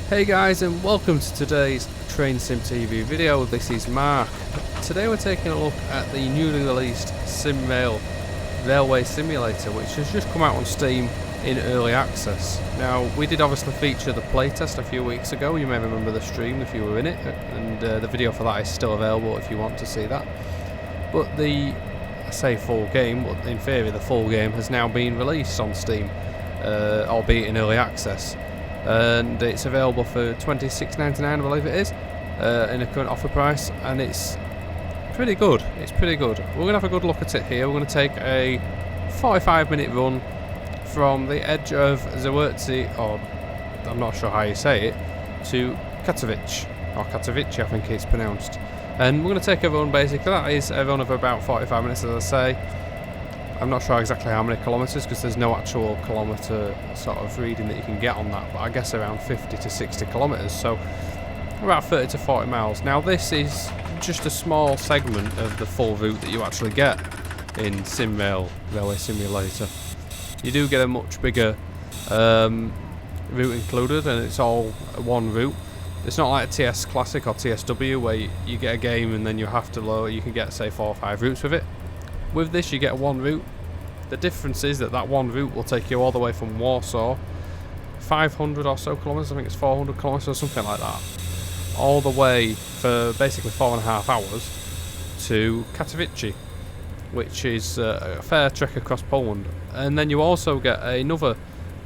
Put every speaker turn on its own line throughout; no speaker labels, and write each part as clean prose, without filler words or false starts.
Hey guys, and welcome to today's Train Sim TV video. This is Mark. Today we're taking a look at the newly released SimRail Railway Simulator, which has just come out on Steam in Early Access. Now, we did obviously feature the playtest a few weeks ago. You may remember the stream if you were in it, and the video for that is still available if you want to see that. But I say full game, but in theory the full game has now been released on Steam, albeit in Early Access. And it's available for $26.99, I believe it is, in a current offer price, and it's pretty good. It's pretty good. We're gonna have a good look at it here. We're gonna take a 45-minute run from the edge of Zawiercie, or I'm not sure how you say it, to Katowice, or Katowice I think it's pronounced. And we're gonna take a run. Basically, that is a run of about 45 minutes, as I say. I'm not sure exactly how many kilometres because there's no actual kilometre sort of reading that you can get on that, but I guess around 50 to 60 kilometres, so about 30 to 40 miles. Now this is just a small segment of the full route that you actually get in SimRail Railway Simulator. You do get a much bigger route included, and it's all one route. It's not like TS Classic or TSW where you get a game and then you have to load. You can get, say, 4 or 5 routes with it. With this you get one route. The difference is that one route will take you all the way from Warsaw, 500 or so kilometres, I think it's 400 kilometres or something like that, all the way for basically 4.5 hours to Katowice, which is a fair trek across Poland. And then you also get another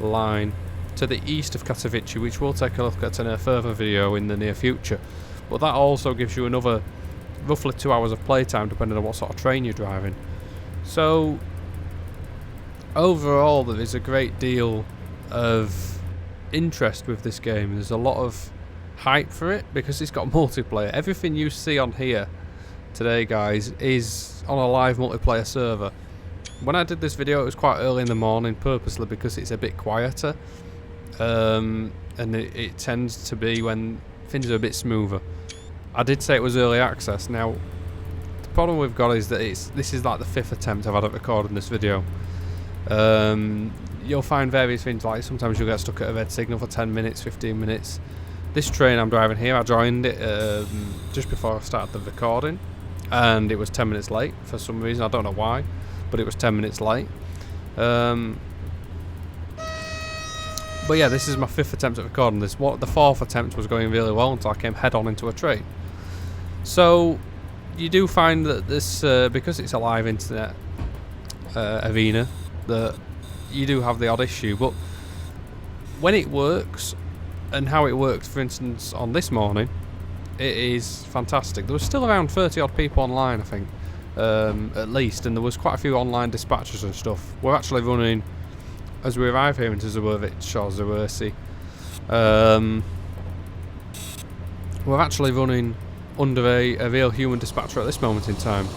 line to the east of Katowice, which we'll take a look at in a further video in the near future. But that also gives you another roughly 2 hours of playtime depending on what sort of train you're driving. So overall there is a great deal of interest with this game. There's a lot of hype for it because it's got multiplayer. Everything you see on here today, guys, is on a live multiplayer server. When I did this video it was quite early in the morning, purposely because it's a bit quieter, and it tends to be when things are a bit smoother. I did say it was early access. Now the problem we've got is that this is like the 5th attempt I've had at recording this video. You'll find various things, like sometimes you'll get stuck at a red signal for 10 minutes, 15 minutes. This train I'm driving here, I joined it just before I started the recording, and it was 10 minutes late for some reason. I don't know why, but it was 10 minutes late. But yeah, this is my 5th attempt at recording this. The 4th attempt was going really well until I came head on into a train. So you do find that this, because it's a live internet arena, that you do have the odd issue, but when it works, and how it works, for instance, on this morning, it is fantastic. There was still around 30 odd people online, I think, at least, and there was quite a few online dispatches and stuff. We're actually running, as we arrive here into Zawiercie, we're actually running under a real human dispatcher at this moment in time.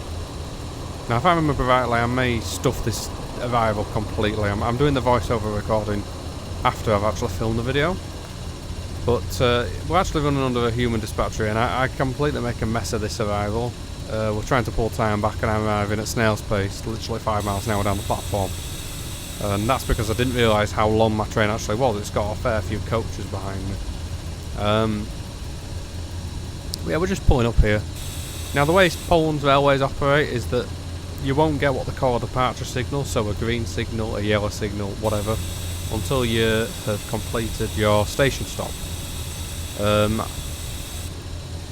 Now, if I remember rightly, I may stuff this arrival completely. I'm doing the voiceover recording after I've actually filmed the video, but we're actually running under a human dispatcher, and I completely make a mess of this arrival. We're trying to pull time back, and I'm arriving at snail's pace, literally 5 miles an hour down the platform. And that's because I didn't realise how long my train actually was. It's got a fair few coaches behind me. Yeah, we're just pulling up here. Now, the way Poland's railways operate is that you won't get what they call a departure signal, so a green signal, a yellow signal, whatever, until you have completed your station stop.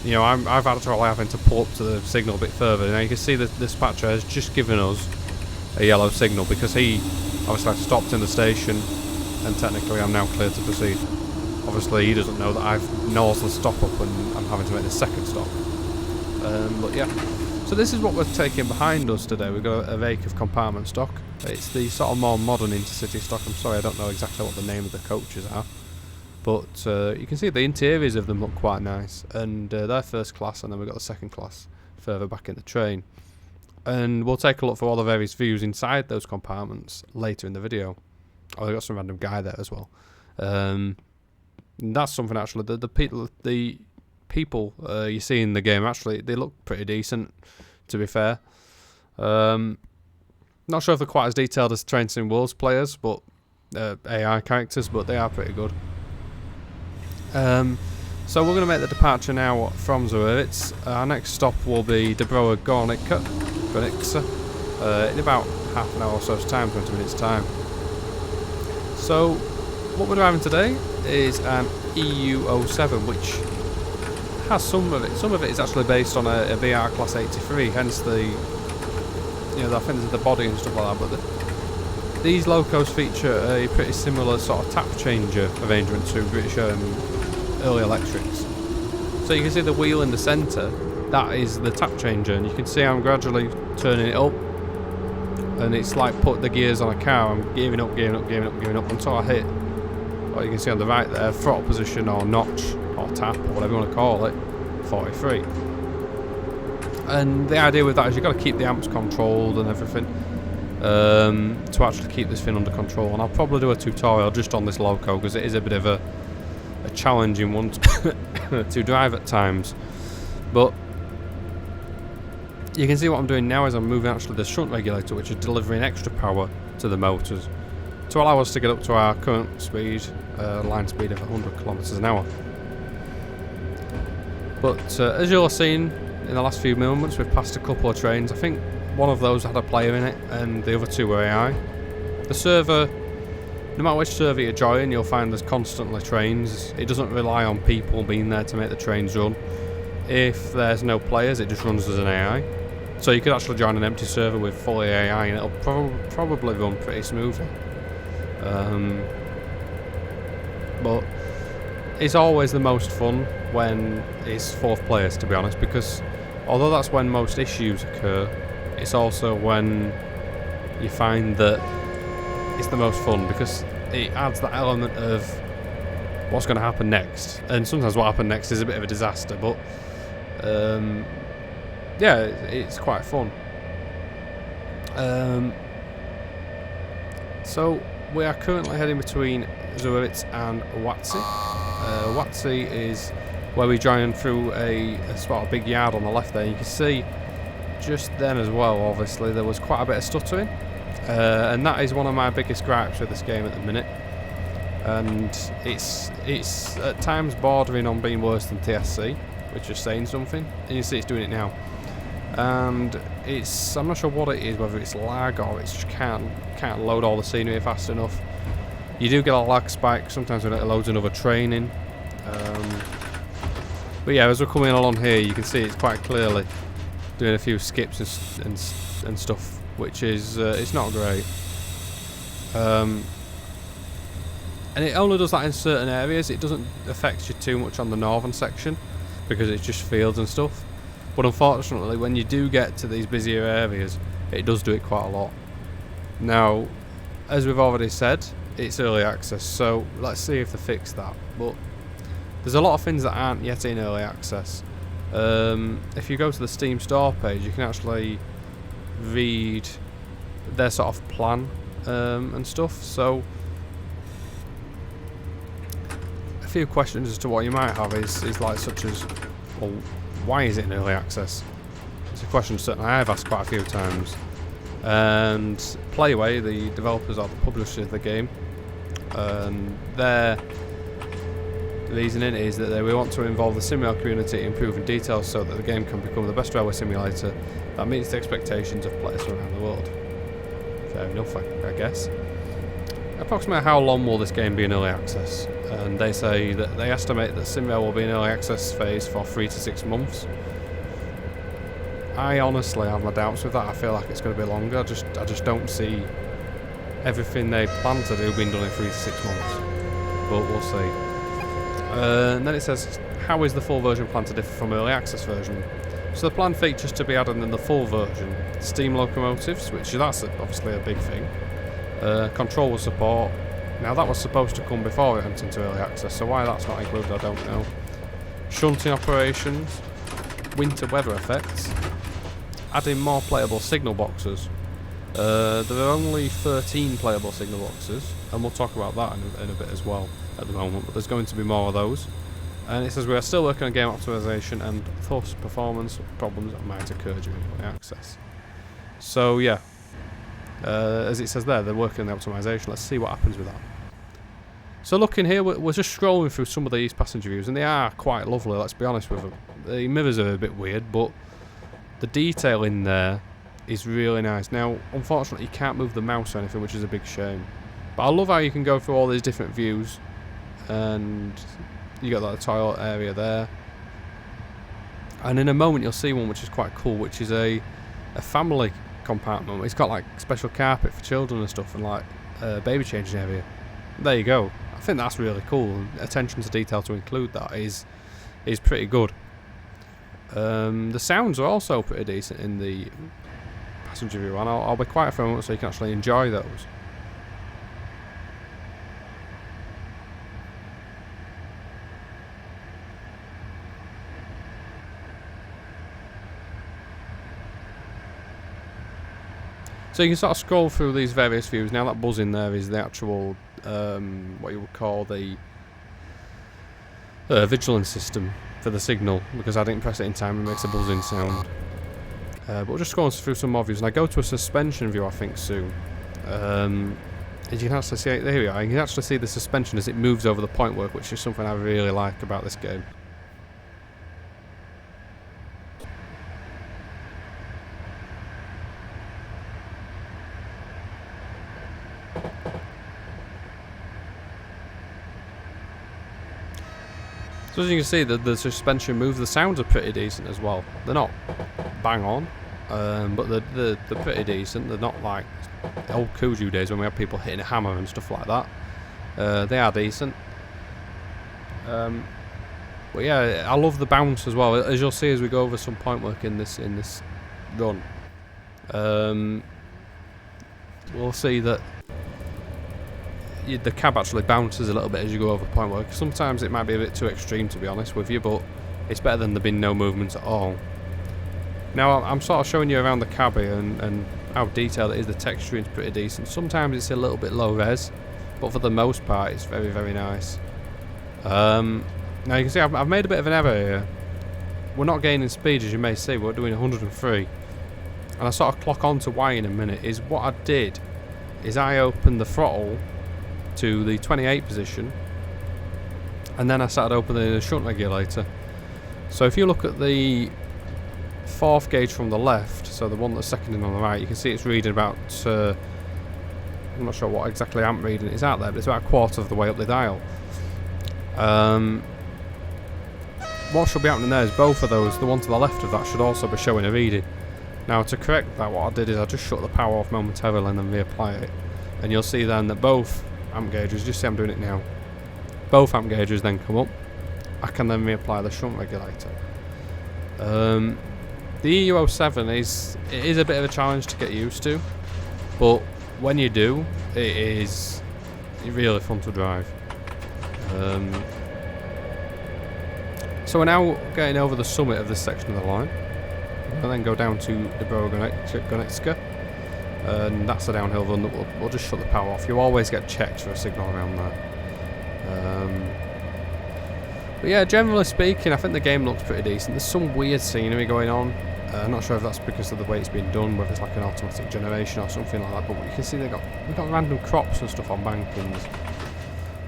You know, I've actually having to pull up to the signal a bit further. Now you can see that the dispatcher has just given us a yellow signal because he obviously stopped in the station, and technically I'm now clear to proceed. Obviously he doesn't know that I've nosed the stop up and I'm having to make the second stop. But yeah, so this is what we're taking behind us today. We've got a rake of compartment stock. It's the sort of more modern intercity stock. I'm sorry, I don't know exactly what the name of the coaches are, but you can see the interiors of them look quite nice, and they're first class, and then we've got the second class further back in the train. And we'll take a look for all the various views inside those compartments later in the video. Oh, we've got some random guy there as well. That's something actually. The people you see in the game, actually, they look pretty decent, to be fair. Not sure if they're quite as detailed as Train Sim World's players, but AI characters, but they are pretty good. So we're going to make the departure now from Zawiercie. Our next stop will be Dubrowa Górnicza in about half an hour or so's time, 20 minutes time. So what we're driving today is an EU07, which has some of it is actually based on a BR Class 83, hence the, I think the body and stuff like that, but these locos feature a pretty similar sort of tap changer arrangement to British early electrics. So you can see the wheel in the centre, that is the tap changer, and you can see I'm gradually turning it up, and it's like put the gears on a car. I'm gearing up until I hit what you can see on the right there, throttle position or notch or tap or whatever you want to call it, 43. And the idea with that is you've got to keep the amps controlled and everything to actually keep this thing under control. And I'll probably do a tutorial just on this loco because it is a bit of a challenging one to drive at times. But you can see what I'm doing now is I'm moving actually the shunt regulator, which is delivering extra power to the motors to allow us to get up to our current speed, line speed of 100 kilometers an hour. But as you'll have seen in the last few moments, we've passed a couple of trains. I think one of those had a player in it and the other two were AI. The server, no matter which server you join, you'll find there's constantly trains. It doesn't rely on people being there to make the trains run. If there's no players, it just runs as an AI. So you could actually join an empty server with fully AI and it'll probably run pretty smoothly. But it's always the most fun when it's 4th players, to be honest, because although that's when most issues occur, it's also when you find that it's the most fun because it adds that element of what's going to happen next. And sometimes what happened next is a bit of a disaster, but yeah, it's quite fun. So we are currently heading between Zawiercie and Zawiercie. Zawiercie is where we join through a sort of big yard on the left there. You can see just then as well, obviously, there was quite a bit of stuttering. And that is one of my biggest gripes with this game at the minute. And it's at times bordering on being worse than TSC, which is saying something. And you see it's doing it now. And I'm not sure what it is, whether it's lag or it's just can't load all the scenery fast enough. You do get a lag spike sometimes when it loads another train in. But yeah, as we're coming along here, you can see it's quite clearly doing a few skips and stuff, which is it's not great. And it only does that in certain areas. It doesn't affect you too much on the northern section because it's just fields and stuff. But unfortunately, when you do get to these busier areas, it does do it quite a lot. Now, as we've already said, it's early access, so let's see if they fix that. But there's a lot of things that aren't yet in early access. If you go to the Steam store page, you can actually read their sort of plan and stuff. So a few questions as to what you might have is like such as, well, why is it in early access? It's a question certainly I've asked quite a few times. And Playway, the developers or the publisher of the game, their reasoning is that we want to involve the SimRail community in improving details so that the game can become the best railway simulator that meets the expectations of players from around the world. Fair enough, I guess. Approximately how long will this game be in early access? And they say that they estimate that SimRail will be in early access phase for 3 to 6 months. I honestly have my doubts with that. I feel like it's going to be longer. I just don't see everything they plan to do being done in 3 to 6 months. But we'll see. And then it says, how is the full version planned to differ from early access version? So the planned features to be added in the full version: steam locomotives, that's obviously a big thing. Controller support. Now that was supposed to come before it went into early access, so why that's not included I don't know. Shunting operations, winter weather effects, adding more playable signal boxes. There are only 13 playable signal boxes, and we'll talk about that in a bit as well at the moment, but there's going to be more of those. And it says we are still working on game optimization and thus performance problems that might occur during early access. So yeah, as it says there, they're working on the optimization. Let's see what happens with that. So looking here, we're just scrolling through some of these passenger views, and they are quite lovely, let's be honest with them. The mirrors are a bit weird, but the detail in there is really nice. Now, unfortunately, you can't move the mouse or anything, which is a big shame. But I love how you can go through all these different views, and you got that toilet area there. And in a moment, you'll see one which is quite cool, which is a family compartment. It's got like special carpet for children and stuff, and like a baby changing area. There you go. I think that's really cool. And attention to detail to include that is pretty good. The sounds are also pretty decent in the passenger view, and I'll be quiet for a moment so you can actually enjoy those. So you can sort of scroll through these various views. Now that buzz in there is the actual, what you would call the vigilance system for the signal, because I didn't press it in time, it makes a buzzing sound. But we'll just scroll through some more views, and I go to a suspension view I think soon. And you can actually see, there we are, you can actually see the suspension as it moves over the point work, which is something I really like about this game. So as you can see, the suspension moves. The sounds are pretty decent as well. They're not bang on, but they're pretty decent. They're not like old Kuju days when we had people hitting a hammer and stuff like that. They are decent. But yeah, I love the bounce as well. As you'll see as we go over some point work in this run, we'll see that the cab actually bounces a little bit as you go over point work. Sometimes it might be a bit too extreme, to be honest with you, but it's better than there being no movement at all. Now I'm sort of showing you around the cab here and how detailed it is. The texturing is pretty decent. Sometimes it's a little bit low res, but for the most part it's very, very nice. Now you can see I've made a bit of an error here. We're not gaining speed, as you may see. We're doing 103, and I sort of clock on to why in a minute. Is what I did is I opened the throttle to the 28 position, and then I started opening the shunt regulator. So if you look at the fourth gauge from the left, so the one that's second in on the right, you can see it's reading about, I'm not sure what exactly amp reading it is out there, but it's about a quarter of the way up the dial. What should be happening there is both of those, the one to the left of that, should also be showing a reading. Now to correct that, what I did is I just shut the power off momentarily and then reapply it, and you'll see then that both amp gauges, just see I'm doing it now, both amp gauges then come up. I can then reapply the shunt regulator. The EU07 is a bit of a challenge to get used to, but when you do, it's really fun to drive. So we're now getting over the summit of this section of the line, and then go down to the Gonecka. And that's a downhill run that we'll just shut the power off. You always get checked for a signal around there. But yeah, generally speaking, I think the game looks pretty decent. There's some weird scenery going on. I'm not sure if that's because of the way it's been done, whether it's like an automatic generation or something like that. But you can see we've got random crops and stuff on bankings,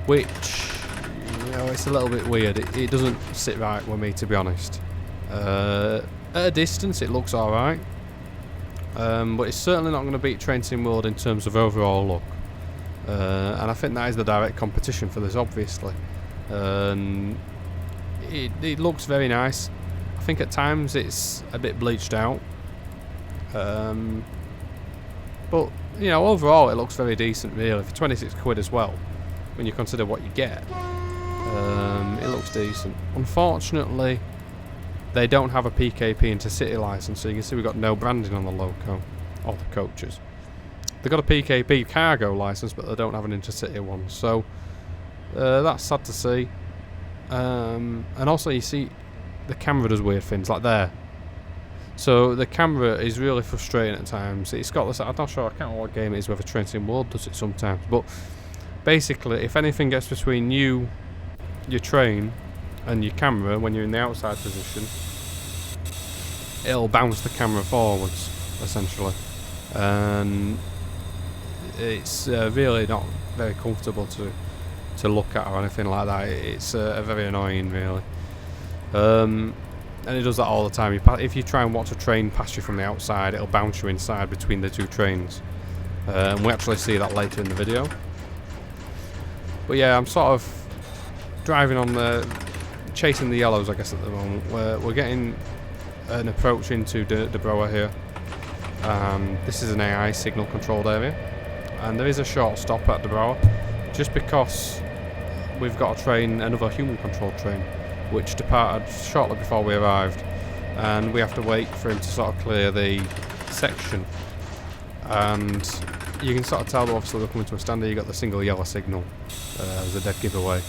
which, you know, it's a little bit weird. It doesn't sit right with me, to be honest. At a distance, it looks alright. But it's certainly not going to beat Train Sim World in terms of overall look. And I think that is the direct competition for this, obviously. It looks very nice. I think at times it's a bit bleached out. But, you know, overall it looks very decent, really. For 26 quid as well, when you consider what you get. It looks decent. Unfortunately, they don't have a PKP Intercity license, so you can see we've got no branding on the loco, or the coaches. They've got a PKP cargo license, but they don't have an Intercity one, so that's sad to see. And also you see the camera does weird things, like there. So the camera is really frustrating at times. It's got this, I'm not sure, I can't remember what game it is, whether Train Sim World does it sometimes, but basically if anything gets between you, your train, and your camera when you're in the outside position, it'll bounce the camera forwards, essentially, and it's really not very comfortable to to look at or anything like that. It's very annoying, really. And it does that all the time. If you try and watch a train pass you from the outside, it'll bounce you inside between the two trains. And we actually see that later in the video. But yeah, I'm sort of driving on chasing the yellows, I guess, at the moment. We're getting an approach into the Brower here. This is an AI signal controlled area. And there is a short stop at the Brower, just because we've got a train, another human controlled train, which departed shortly before we arrived, and we have to wait for him to sort of clear the section. And you can sort of tell that obviously we're coming to a standard. You got the single yellow signal as a dead giveaway.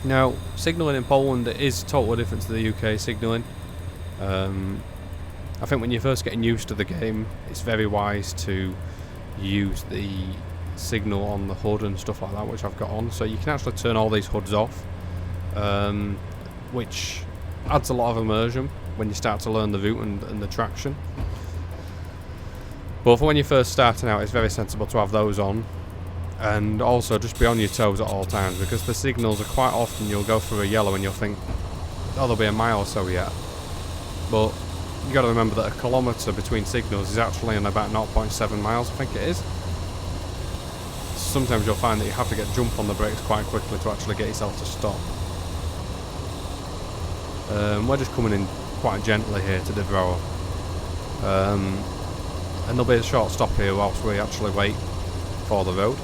Now, signalling in Poland is totally different to the UK signalling. I think when you're first getting used to the game, it's very wise to use the signal on the hood and stuff like that, which I've got on, so you can actually turn all these hoods off, which adds a lot of immersion when you start to learn the route and the traction. But for when you're first starting out, it's very sensible to have those on, and also just be on your toes at all times, because the signals are quite often, you'll go through a yellow and you'll think, oh, there'll be a mile or so yet, but you got to remember that a kilometre between signals is actually in about 0.7 miles, I think it is. Sometimes you'll find that you have to jump on the brakes quite quickly to actually get yourself to stop. We're just coming in quite gently here to the Brower. And there'll be a short stop here whilst we actually wait for the road.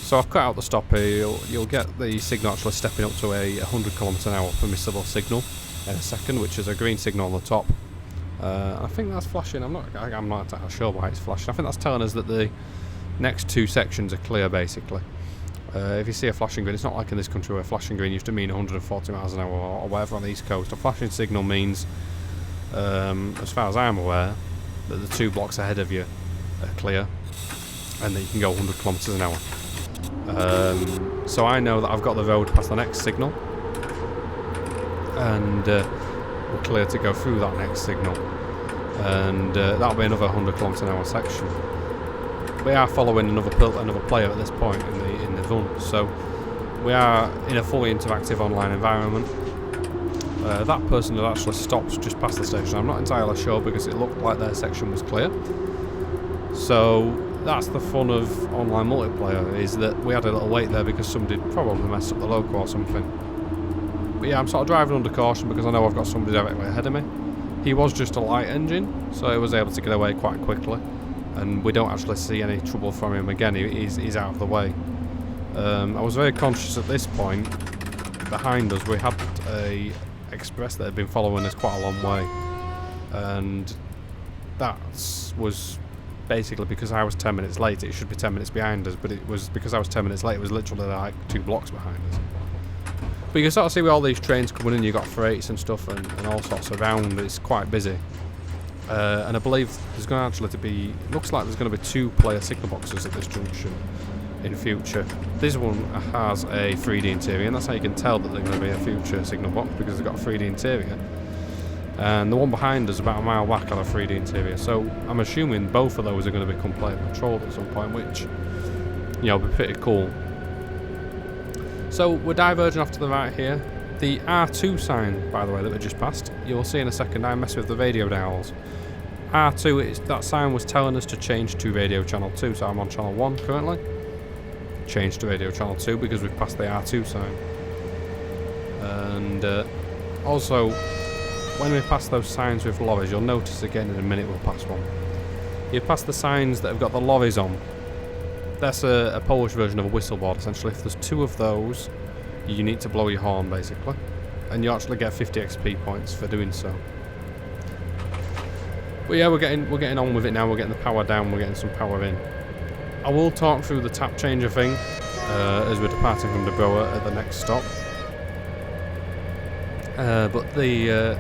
So I've cut out the stop here. You'll get the signal actually stepping up to a 100 km/h permissible signal in a second, which is a green signal on the top. I think that's flashing. I'm not entirely sure why it's flashing. I think that's telling us that the next two sections are clear, basically. If you see a flashing green, it's not like in this country where flashing green used to mean 140 miles an hour or whatever on the East Coast. A flashing signal means, as far as I'm aware, that the two blocks ahead of you are clear and that you can go 100 km/h. So I know that I've got the road past the next signal, and we're clear to go through that next signal, and that'll be another 100 km/h section. We are following another player at this point in the run, so we are in a fully interactive online environment. That person had actually stopped just past the station. I'm not entirely sure because it looked like their section was clear. So that's the fun of online multiplayer, is that we had a little wait there because somebody probably messed up the loco or something. But yeah, I'm sort of driving under caution because I know I've got somebody directly ahead of me. He was just a light engine, so he was able to get away quite quickly, and we don't actually see any trouble from him again. He's out of the way. I was very conscious at this point. Behind us we had a express that had been following us quite a long way, and that was basically because I was 10 minutes late. It should be 10 minutes behind us, but it was because I was 10 minutes late. It was literally like 2 blocks behind us. But you can sort of see with all these trains coming in, you've got freights and stuff and all sorts around. It's quite busy. And I believe there's going to actually be, it looks like there's going to be 2-player signal boxes at this junction in future. This one has a 3D interior, and that's how you can tell that there's going to be a future signal box, because it's got a 3D interior. And the one behind us, about a mile back, on a 3D interior. So I'm assuming both of those are going to become player controlled at some point, which, you know, will be pretty cool. So we're diverging off to the right here. The R2 sign, by the way, that we just passed, you'll see in a second. I mess with the radio dials. R2, that sign was telling us to change to radio channel 2, so I'm on channel 1 currently. Change to radio channel 2 because we've passed the R2 sign. And also, when we pass those signs with lorries, you'll notice again in a minute we'll pass one. You pass the signs that have got the lorries on. That's a Polish version of a whistle board, essentially. If there's 2 of those, you need to blow your horn, basically. And you actually get 50 XP points for doing so. But yeah, we're getting on with it now. We're getting the power down, we're getting some power in. I will talk through the tap changer thing as we're departing from Dubrowa at the next stop. But the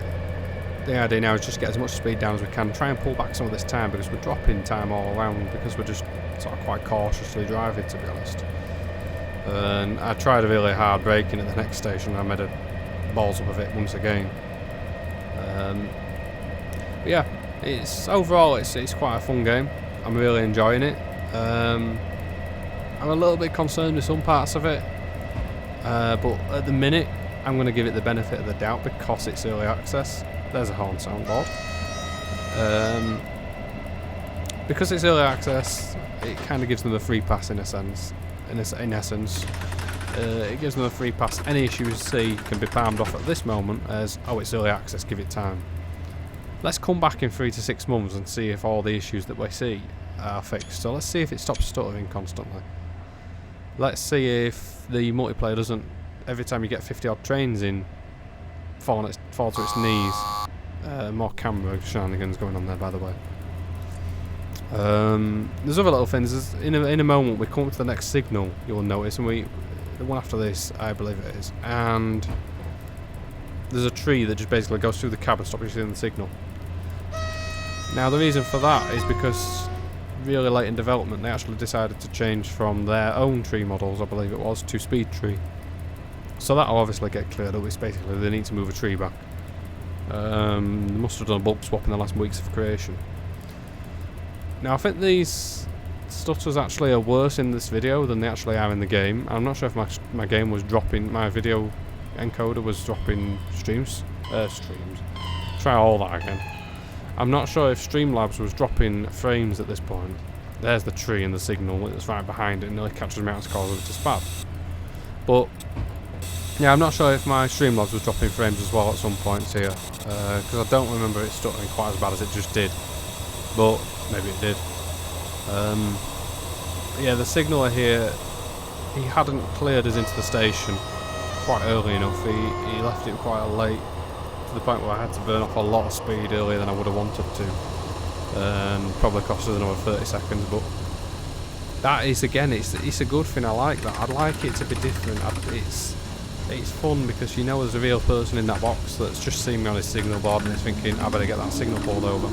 idea now is just get as much speed down as we can, try and pull back some of this time, because we're dropping time all around, because we're just sort of quite cautiously driving, to be honest. And I tried a really hard braking at the next station, and I made a balls up of it once again. But yeah, overall it's quite a fun game. I'm really enjoying it. I'm a little bit concerned with some parts of it, but at the minute I'm going to give it the benefit of the doubt because it's early access. There's a horn soundboard. Because it's early access, it kind of gives them a free pass in a sense. In essence, it gives them a free pass. Any issues you see can be palmed off at this moment as, oh, it's early access, give it time. Let's come back in 3 to 6 months and see if all the issues that we see are fixed. So let's see if it stops stuttering constantly. Let's see if the multiplayer doesn't, every time you get 50 odd trains in, fall to its knees. More camera shenanigans going on there, by the way. There's other little things. In a moment we come up to the next signal, you'll notice, and the one after this, I believe it is, and there's a tree that just basically goes through the cab and stops you seeing the signal. Now the reason for that is because really late in development they actually decided to change from their own tree models, I believe it was, to speed tree. So that'll obviously get cleared up. It's basically they need to move a tree back. They must have done a bulb swap in the last weeks of creation. Now I think these stutters actually are worse in this video than they actually are in the game. I'm not sure if my game was dropping, my video encoder was dropping streams. Try all that again. I'm not sure if Streamlabs was dropping frames at this point. There's the tree and the signal that's right behind it, and nearly catches me out and calls it to spam. But yeah, I'm not sure if my Streamlabs was dropping frames as well at some points here, because I don't remember it stuttering quite as bad as it just did. But maybe it did. Yeah, the signaller here, he hadn't cleared us into the station quite early enough. He left it quite late, to the point where I had to burn off a lot of speed earlier than I would have wanted to. Probably cost us another 30 seconds, but that is, again, it's a good thing. I like that. I'd like it to be different. It's fun because you know there's a real person in that box that's just seen me on his signal board and is thinking, I better get that signal pulled over.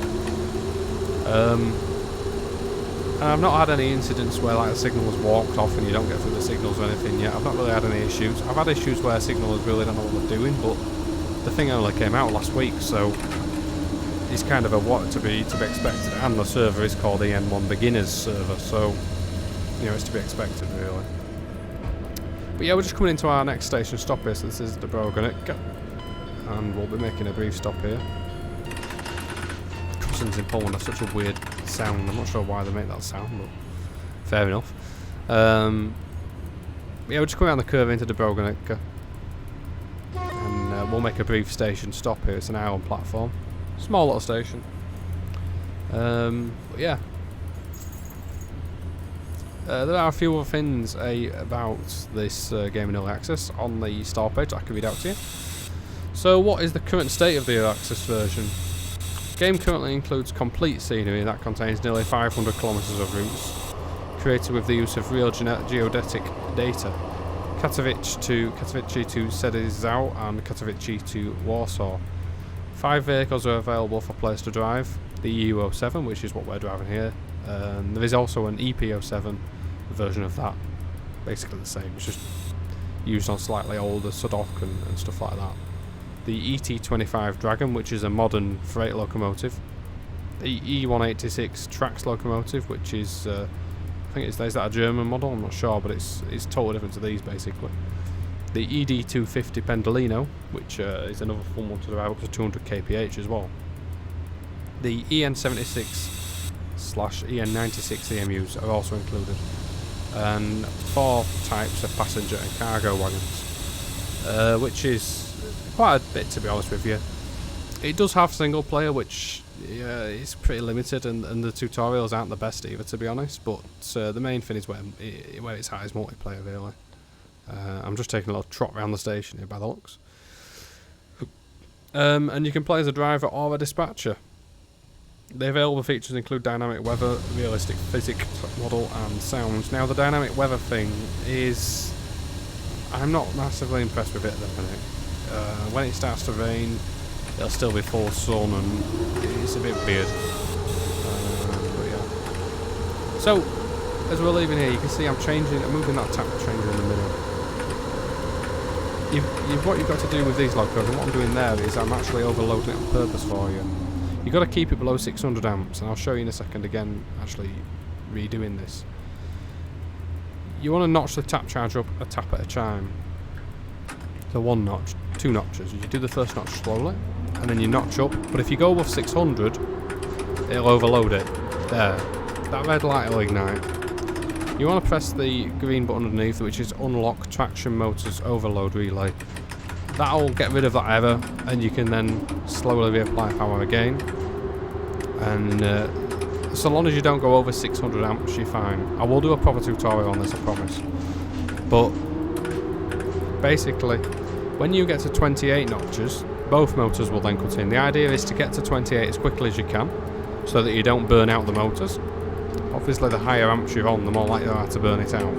And I've not had any incidents where like the signal was walked off and you don't get through the signals or anything yet. I've not really had any issues. I've had issues where signalers really don't know what they're doing, but the thing only came out last week, so it's kind of a what to be expected. And the server is called EN1 Beginners server, so you know it's to be expected really. But yeah, we're just coming into our next station stop here, so this is Dubrowa, and we'll be making a brief stop here. Crossings in Poland have such a weird sound. I'm not sure why they make that sound, but fair enough. Yeah, we're just coming around the curve into Dubrowa, and we'll make a brief station stop here. It's an hour platform, small little station. But yeah. There are a few other things about this game in Early Access on the start page I can read out to you. So what is the current state of the Early Access version? The game currently includes complete scenery that contains nearly 500 kilometers of routes, created with the use of real geodetic data. Katowice to Sedzau and Katowice to Warsaw. 5 vehicles are available for players to drive. The EU07, which is what we're driving here. There is also an EP07 version of that, basically the same, it's just used on slightly older Sudok and stuff like that. The ET25 Dragon, which is a modern freight locomotive. The E186 Trax locomotive, which is, I think is that a German model? I'm not sure, but it's totally different to these basically. The ED250 Pendolino, which is another fun one to drive up to 200 kph as well. The EN76/EN96 EMUs are also included, and 4 types of passenger and cargo wagons. which is quite a bit, to be honest with you. It does have single player, which is pretty limited, and the tutorials aren't the best either, to be honest. But the main thing is where it's at is multiplayer, really. I'm just taking a little trot around the station here by the looks. And you can play as a driver or a dispatcher. The available features include dynamic weather, realistic physics model, and sounds. Now, the dynamic weather thing is... I'm not massively impressed with it at the minute. When it starts to rain, it'll still be full sun, and it's a bit weird. But yeah. So, as we're leaving here, you can see I'm moving that tap changer in the middle. What you've got to do with these locos, and what I'm doing there is I'm actually overloading it on purpose for you. You've got to keep it below 600 amps, and I'll show you in a second again, actually redoing this. You want to notch the tap charger up a tap at a time. So 1 notch, 2 notches. You do the first notch slowly, and then you notch up. But if you go above 600, it'll overload it. There. That red light will ignite. You want to press the green button underneath, which is unlock traction motors overload relay. That'll get rid of that error, and you can then slowly reapply power again. And so long as you don't go over 600 amps, you're fine. I will do a proper tutorial on this, I promise. But basically, when you get to 28 notches, both motors will then cut in. The idea is to get to 28 as quickly as you can, so that you don't burn out the motors. Obviously, the higher amps you're on, the more likely you are to burn it out.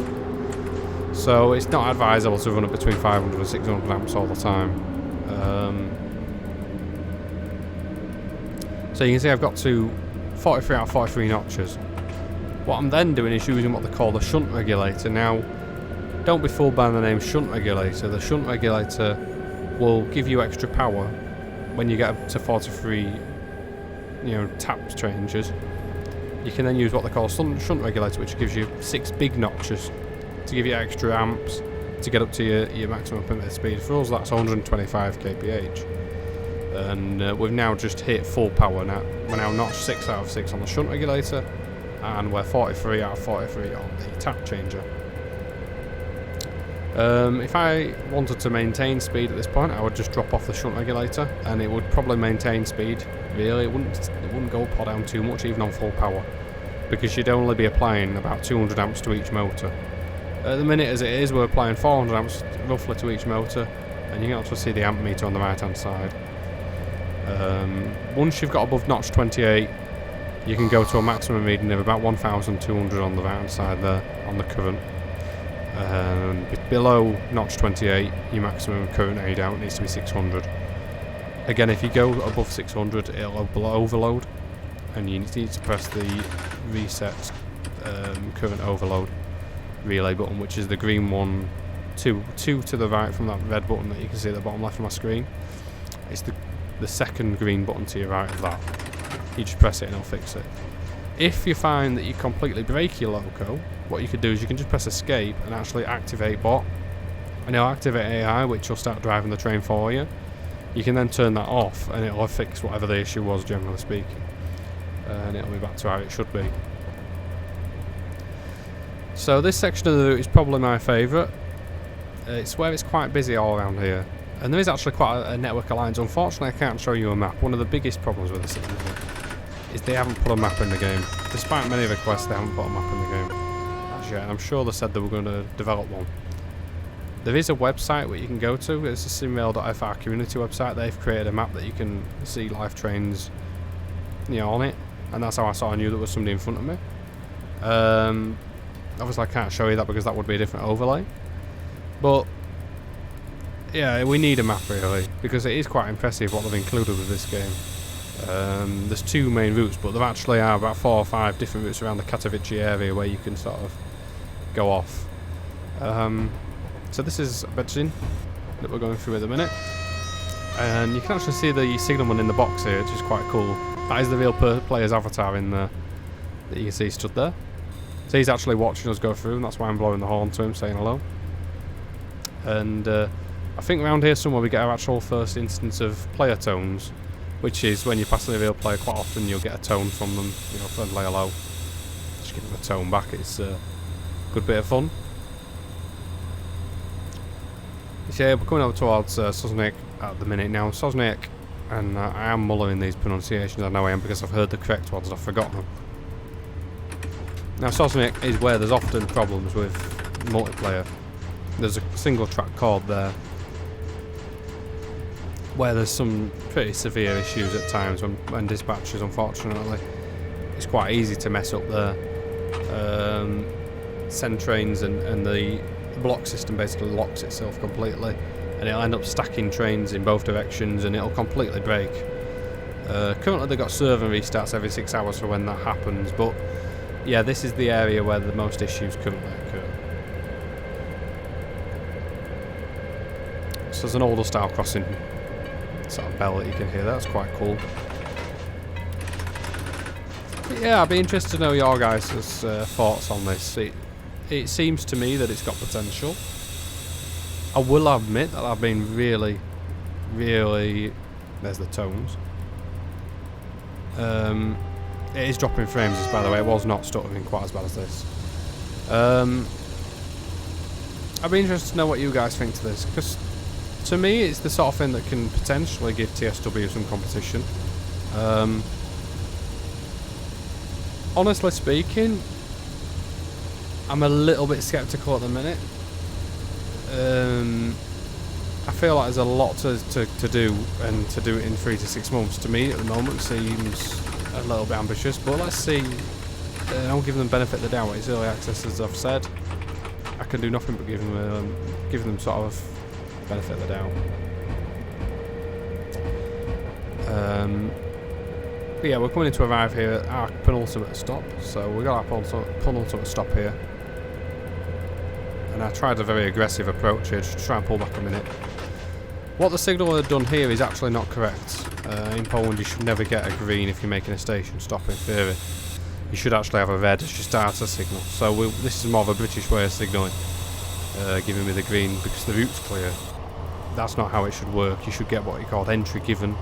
So it's not advisable to run it between 500 and 600 amps all the time. So you can see I've got to 43 out of 43 notches. What I'm then doing is using what they call the shunt regulator. Now, don't be fooled by the name shunt regulator. The shunt regulator will give you extra power when you get up to 43, tap changes. You can then use what they call shunt regulator, which gives you 6 big notches to give you extra amps to get up to your maximum permitted speed. For us, that's 125 kph. And we've now just hit full power now. We're now notched 6 out of 6 on the shunt regulator, and we're 43 out of 43 on the tap changer. If I wanted to maintain speed at this point, I would just drop off the shunt regulator, and it would probably maintain speed. Really, it wouldn't go up or down too much, even on full power, because you'd only be applying about 200 amps to each motor. At the minute, as it is, we're applying 400 amps roughly to each motor, and you can also see the amp meter on the right hand side. Once you've got above notch 28, you can go to a maximum reading of about 1200 on the right hand side there on the current. Below notch 28, your maximum current aid out needs to be 600. Again, if you go above 600, it'll overload, and you need to press the reset current overload relay button, which is the green one, two to the right from that red button that you can see at the bottom left of my screen. It's the second green button to your right of that. You just press it and it'll fix it. If you find that you completely break your loco, what you could do is you can just press escape and actually activate bot, and it'll activate AI, which will start driving the train for you. You can then turn that off and it'll fix whatever the issue was, generally speaking, and it'll be back to how it should be. So this section of the route is probably my favourite. It's where it's quite busy all around here, and there is actually quite a network of lines. Unfortunately, I can't show you a map. One of the biggest problems with this is they haven't put a map in the game. Despite many requests, they haven't put a map in the game as yet, and I'm sure they said they were going to develop one. There is a website where you can go to. It's a SimRail.fr community website. They've created a map that you can see live trains, on it, and that's how I sort of knew there was somebody in front of me. Obviously, I can't show you that because that would be a different overlay. But yeah, we need a map really, because it is quite impressive what they've included with this game. There's 2 main routes, but there actually are about 4 or 5 different routes around the Katowice area where you can sort of go off. So this is Zawiercie that we're going through at the minute, and you can actually see the signalman in the box here, which is quite cool. That is the real player's avatar in there that you can see stood there. So he's actually watching us go through, and that's why I'm blowing the horn to him, saying hello. And I think around here somewhere we get our actual first instance of player tones, which is when you're passing a real player, quite often you'll get a tone from them, friendly hello. Just give them a tone back, it's a good bit of fun. So yeah, we're coming over towards Sosnick at the minute now. Sosnick, and I am mullering these pronunciations, I know I am, because I've heard the correct ones and I've forgotten them. Now Sosnick is where there's often problems with multiplayer. There's a single track chord there where there's some pretty severe issues at times when dispatches, unfortunately. It's quite easy to mess up there. Send trains and the block system basically locks itself completely, and it'll end up stacking trains in both directions and it'll completely break. Currently they've got server restarts every 6 hours for when that happens, but yeah, this is the area where the most issues currently occur. So there's an older style crossing sort of bell that you can hear. That's quite cool. But yeah, I'd be interested to know your guys' thoughts on this. It seems to me that it's got potential. I will admit that I've been really, there's the tones. It is dropping frames, by the way. It was not stuttering quite as bad as this. I'd be interested to know what you guys think to this, because to me it's the sort of thing that can potentially give TSW some competition. Honestly speaking, I'm a little bit sceptical at the minute. I feel like there's a lot to do, and to do it in 3 to 6 months to me at the moment seems a little bit ambitious, but let's see. I'll give them benefit of the doubt. It's early access, as I've said. I can do nothing but give them sort of benefit of the doubt. But yeah, we're coming to arrive here at our penultimate stop, so we got our penultimate stop here. And I tried a very aggressive approach here, just to try and pull back a minute. What the signal had done here is actually not correct. In Poland you should never get a green if you're making a station stop, in theory. You should actually have a red as your starter signal. So this is more of a British way of signalling, giving me the green because the route's clear. That's not how it should work. You should get what you call entry given.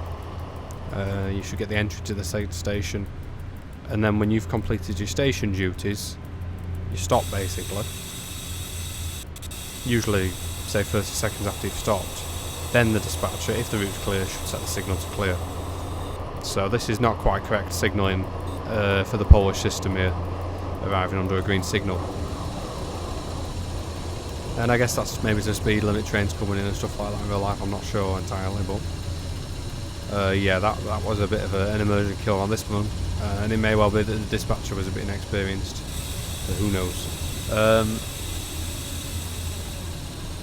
You should get the entry to the station, and then when you've completed your station duties, you stop basically. Usually, say 30 seconds after you've stopped. Then the dispatcher, if the route's clear, should set the signal to clear. So this is not quite correct signalling for the Polish system here, arriving under a green signal. And I guess that's maybe the speed limit trains coming in and stuff like that in real life, I'm not sure entirely, but yeah, that was a bit of an immersion kill on this one, and it may well be that the dispatcher was a bit inexperienced, but who knows.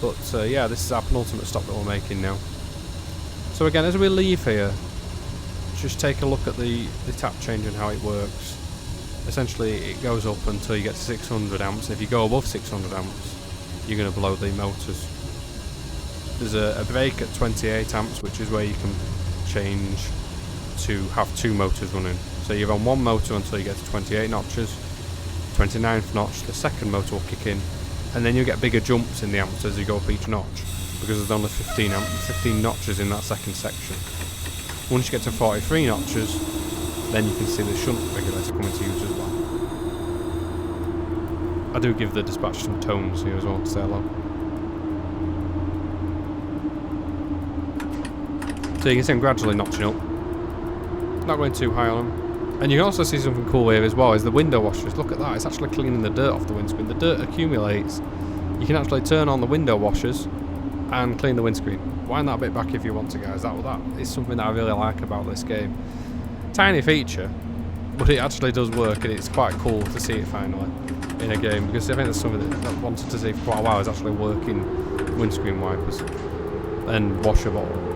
But yeah, this is our penultimate stop that we're making now. So again, as we leave here, just take a look at the tap change and how it works. Essentially, it goes up until you get to 600 amps. If you go above 600 amps, you're going to blow the motors. There's a break at 28 amps, which is where you can change to have 2 motors running. So you run 1 motor until you get to 28 notches. 29th notch, the second motor will kick in, and then you get bigger jumps in the amps as you go up each notch, because there's only 15 notches in that second section. Once you get to 43 notches, then you can see the shunt regulator coming to use as well. I do give the dispatch some tones here as well to say hello. So you can see I'm gradually notching up, not going too high on them. And you can also see something cool here as well, is the window washers. Look at that, it's actually cleaning the dirt off the windscreen. The dirt accumulates. You can actually turn on the window washers and clean the windscreen. Wind that bit back if you want to, guys. That is something that I really like about this game. Tiny feature, but it actually does work, and it's quite cool to see it finally in a game, because I think that's something that I wanted to see for quite a while, is actually working windscreen wipers and washer bottle.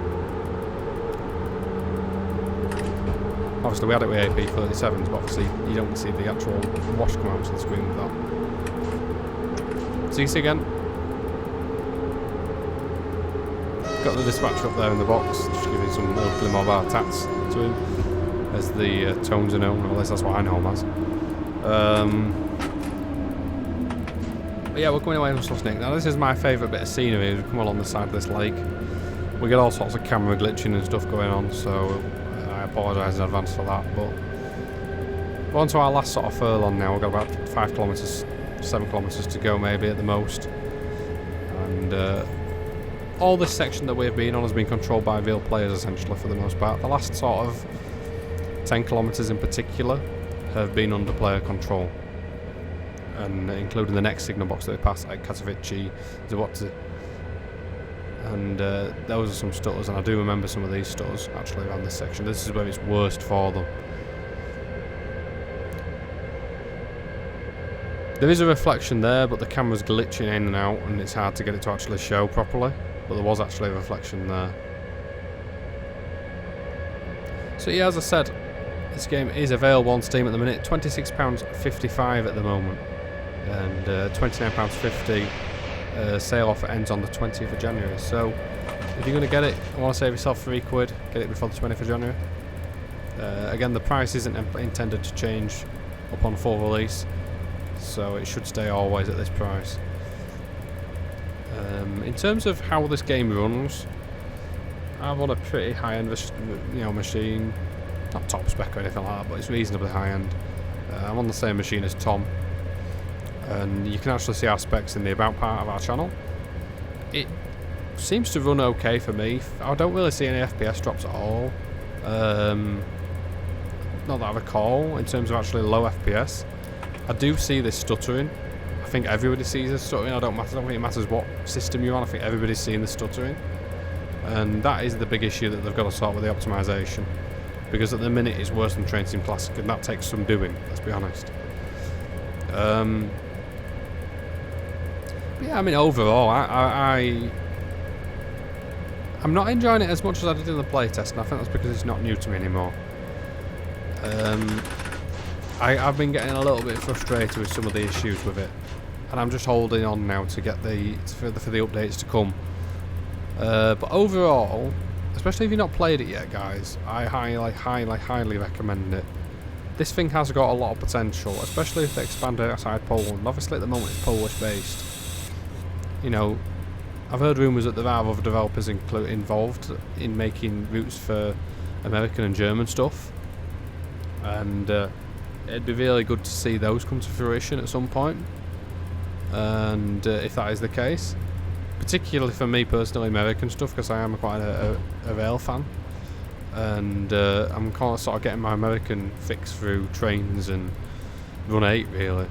Obviously we had it with AP37s, but obviously you don't see the actual wash come out to the screen with that. So you see again, got the dispatcher up there in the box, just giving some locally mobile tats to him, as the tones are known, or at least that's what I know him as. But yeah, we're coming away from Sosnick. Now this is my favourite bit of scenery as we come along the side of this lake. We get all sorts of camera glitching and stuff going on, so I apologise in advance for that. But we're on to our last sort of furlong now. We've got about 5 kilometres, 7 kilometres to go maybe at the most. And all this section that we've been on has been controlled by real players essentially for the most part. The last sort of 10 kilometres in particular have been under player control, and including the next signal box that we pass at Katowice, Zawiercie. And those are some stutters, and I do remember some of these stutters actually around this section. This is where it's worst for them. There is a reflection there, but the camera's glitching in and out, and it's hard to get it to actually show properly. But there was actually a reflection there. So yeah, as I said, this game is available on Steam at the minute. £26.55 at the moment, and £29.50 sale offer ends on the 20th of January. So if you're going to get it, I want to save yourself £3, get it before the 20th of January. Again, the price isn't intended to change upon full release, so it should stay always at this price. In terms of how this game runs, I'm on a pretty high-end machine, not top spec or anything like that, but it's reasonably high-end. I'm on the same machine as Tom, and you can actually see our specs in the about part of our channel. It seems to run okay for me. I don't really see any FPS drops at all. Not that I recall, in terms of actually low FPS. I do see this stuttering. I think everybody sees this stuttering. I don't think it matters what system you're on. I think everybody's seeing the stuttering, and that is the big issue that they've got to sort with the optimization, because at the minute it's worse than Train Sim Classic, and that takes some doing, let's be honest. But yeah, I mean, overall, I'm not enjoying it as much as I did in the playtest, and I think that's because it's not new to me anymore. I've been getting a little bit frustrated with some of the issues with it, and I'm just holding on now to get for the updates to come. But overall, especially if you've not played it yet, guys, I highly recommend it. This thing has got a lot of potential, especially if they expand it outside Poland. Obviously at the moment it's Polish based. You know, I've heard rumours that there are other developers involved in making routes for American and German stuff, and it'd be really good to see those come to fruition at some point. And if that is the case, particularly for me personally, American stuff, because I am quite a rail fan, and I'm kind of sort of getting my American fix through trains and Run 8 really.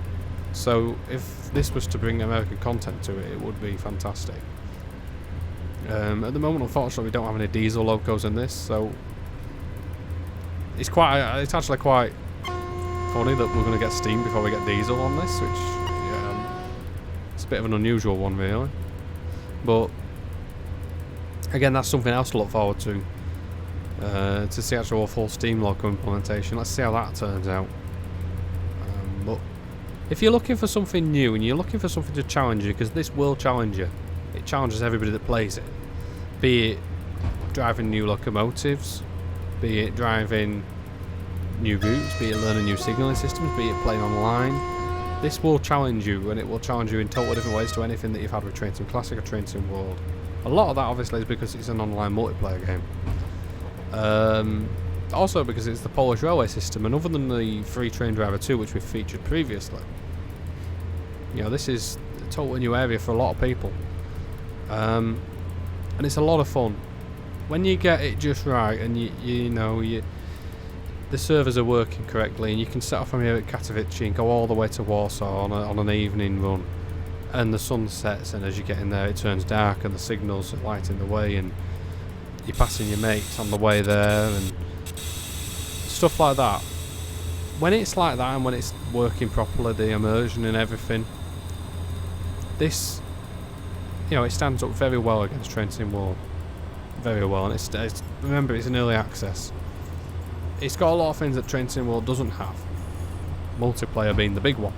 So if this was to bring American content to it, it would be fantastic. At the moment, unfortunately, we don't have any diesel locos in this, so it's actually quite funny that we're going to get steam before we get diesel on this, which it's a bit of an unusual one really. But again, that's something else to look forward to see actual full steam loco implementation. Let's see how that turns out. But if you're looking for something new and you're looking for something to challenge you, because this will challenge you, it challenges everybody that plays it, be it driving new locomotives, be it driving new routes, be it learning new signalling systems, be it playing online. This will challenge you, and it will challenge you in totally different ways to anything that you've had with Train Sim Classic or Train Sim World. A lot of that obviously is because it's an online multiplayer game. Also because it's the Polish railway system, and other than the Free Train Driver 2, which we've featured previously, you know, this is a totally new area for a lot of people. And it's a lot of fun. When you get it just right, and the servers are working correctly, and you can set off from here at Katowice and go all the way to Warsaw on an evening run, and the sun sets, and as you get in there it turns dark and the signals are lighting the way, and you're passing your mates on the way there and stuff like that. When it's like that and when it's working properly, the immersion and everything, this, you know, it stands up very well against Train Sim World. Very well, and it's remember, it's an early access. It's got a lot of things that Train Sim World doesn't have, multiplayer being the big one.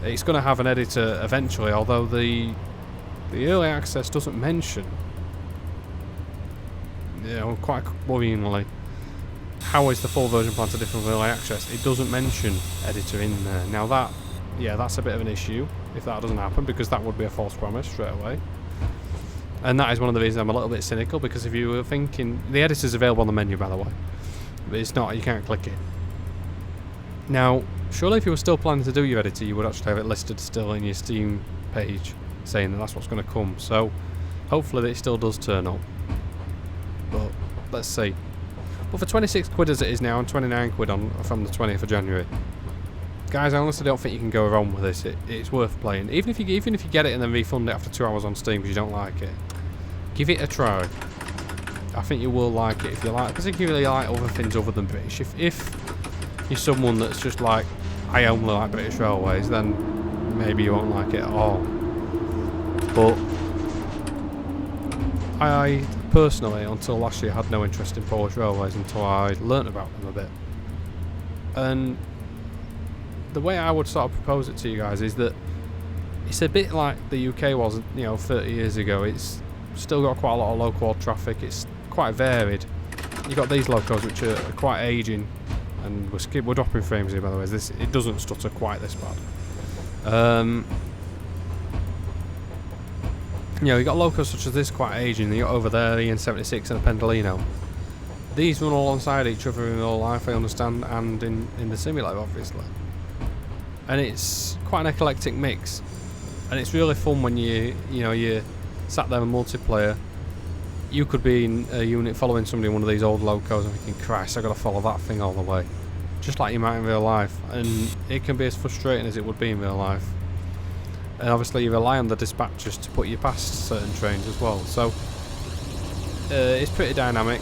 It's going to have an editor eventually, although the early access doesn't mention, you know, quite worryingly, how is the full version plan to different from early access. It doesn't mention editor in there. Now that's a bit of an issue if that doesn't happen, because that would be a false promise straight away. And that is one of the reasons I'm a little bit cynical, because if you were thinking, the editor's available on the menu by the way, but it's not, you can't click it. Now, surely if you were still planning to do your editor, you would actually have it listed still in your Steam page, saying that that's what's going to come. So Hopefully it still does turn up. But let's see. But for 26 quid as it is now, and 29 quid from the 20th of January, guys, I honestly don't think you can go wrong with this. It's worth playing. Even if you get it and then refund it after 2 hours on Steam because you don't like it, give it a try. I think you will like it if you like, particularly like other things other than British. If you're someone that's just like, I only like British Railways, then maybe you won't like it at all. But I personally, until last year, had no interest in Polish Railways until I learnt about them a bit. And the way I would sort of propose it to you guys is that it's a bit like the UK was, 30 years ago. It's still got quite a lot of local traffic. It's quite varied. You've got these locos which are quite aging, and we're dropping frames here, by the way. It doesn't stutter quite this bad. You've got locos such as this quite aging. You got over there the N76 and a Pendolino. These run alongside each other in real life, I understand, and in the simulator, obviously. And it's quite an eclectic mix, and it's really fun when you sat there in multiplayer. You could be in a unit following somebody in one of these old locos and thinking, Christ, I've got to follow that thing all the way, just like you might in real life. And it can be as frustrating as it would be in real life. And obviously you rely on the dispatchers to put you past certain trains as well, so it's pretty dynamic.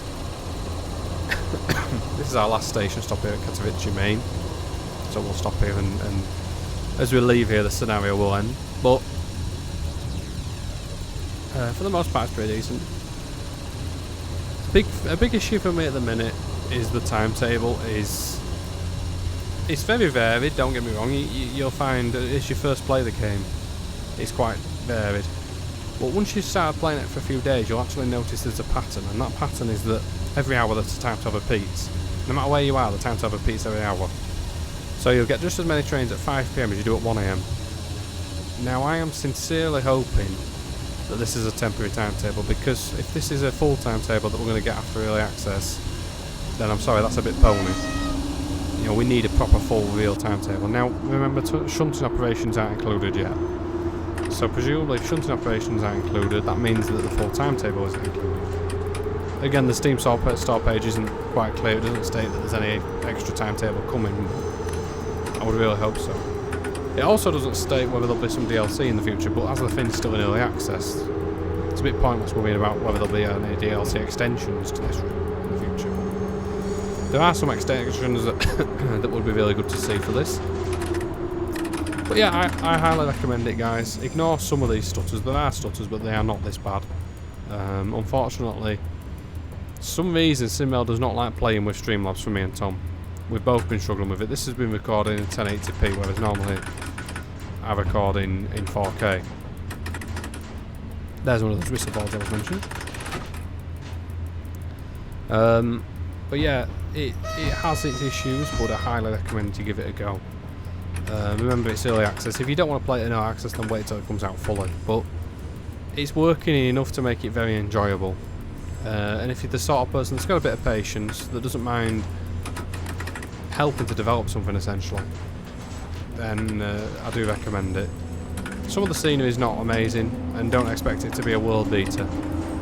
This is our last station stop here at Katowice Main, so we'll stop here, and as we leave here the scenario will end. But for the most part it's pretty decent. A big issue for me at the minute is the timetable. It's very varied, don't get me wrong. You'll find it's your first play of the game, it's quite varied. But once you start playing it for a few days, you'll actually notice there's a pattern, and that pattern is that every hour the timetable repeats. No matter where you are, the timetable repeats every hour. So you'll get just as many trains at 5 PM as you do at 1 AM. Now I am sincerely hoping that this is a temporary timetable, because if this is a full timetable that we're going to get after early access, then I'm sorry, that's a bit pony. We need a proper full real timetable. Now remember, shunting operations aren't included yet. So presumably if shunting operations aren't included, that means that the full timetable isn't included. Again, the Steam store page isn't quite clear. It doesn't state that there's any extra timetable coming. I would really hope so. It also doesn't state whether there'll be some DLC in the future, but as the thing's still in early access, it's a bit pointless worrying about whether there'll be any DLC extensions to this route in the future. There are some extensions that would be really good to see for this. But yeah, I highly recommend it, guys. Ignore some of these stutters. There are stutters, but they are not this bad. Unfortunately, for some reason SimRail does not like playing with Streamlabs for me and Tom. We've both been struggling with it. This has been recorded in 1080p, whereas normally I record in 4K. There's one of those whistle boards I was mentioning. But yeah, it has its issues, but I highly recommend you give it a go. Remember, it's early access. If you don't want to play it in early access, then wait till it comes out fully. But it's working enough to make it very enjoyable. And if you're the sort of person that's got a bit of patience, that doesn't mind helping to develop something essentially, then I do recommend it. Some of the scenery is not amazing, and don't expect it to be a world beater,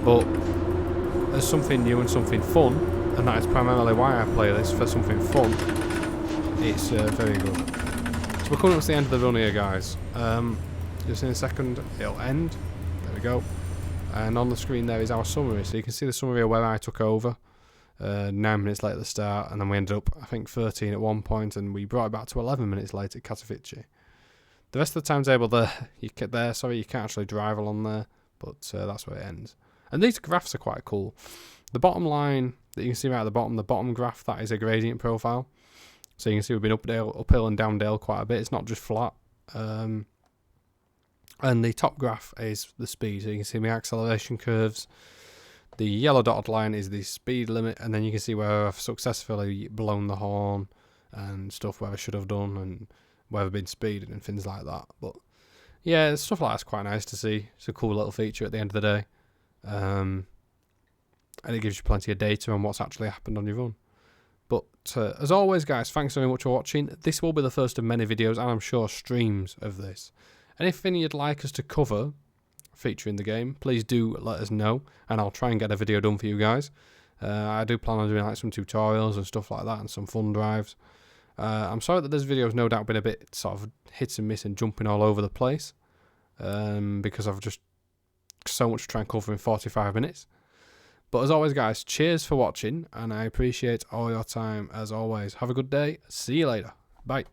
but there's something new and something fun, and that is primarily why I play this, for something fun. It's very good. So we're coming up to the end of the run here, guys. Just in a second it'll end. There we go. And on the screen there is our summary, so you can see the summary of where I took over. 9 minutes late at the start, and then we ended up, I think, 13 at one point, and we brought it back to 11 minutes late at Katowice. The rest of the timetable there, you can't actually drive along there, but that's where it ends. And these graphs are quite cool. The bottom line that you can see right at the bottom graph, that is a gradient profile. So you can see we've been uphill and downhill quite a bit. It's not just flat. And the top graph is the speed. So you can see my acceleration curves. The yellow dotted line is the speed limit, and then you can see where I've successfully blown the horn and stuff where I should have done, and where I've been speeding and things like that. But yeah, stuff like that's quite nice to see. It's a cool little feature at the end of the day. And it gives you plenty of data on what's actually happened on your run. But as always, guys, thanks very much for watching. This will be the first of many videos, and I'm sure streams of this. Anything you'd like us to cover, featuring the game, please do let us know, and I'll try and get a video done for you guys. I do plan on doing like some tutorials and stuff like that, and some fun drives. I'm sorry that this video has no doubt been a bit sort of hit and miss and jumping all over the place, because I've just so much to try and cover in 45 minutes. But as always, guys, cheers for watching, and I appreciate all your time as always. Have a good day. See you later. Bye.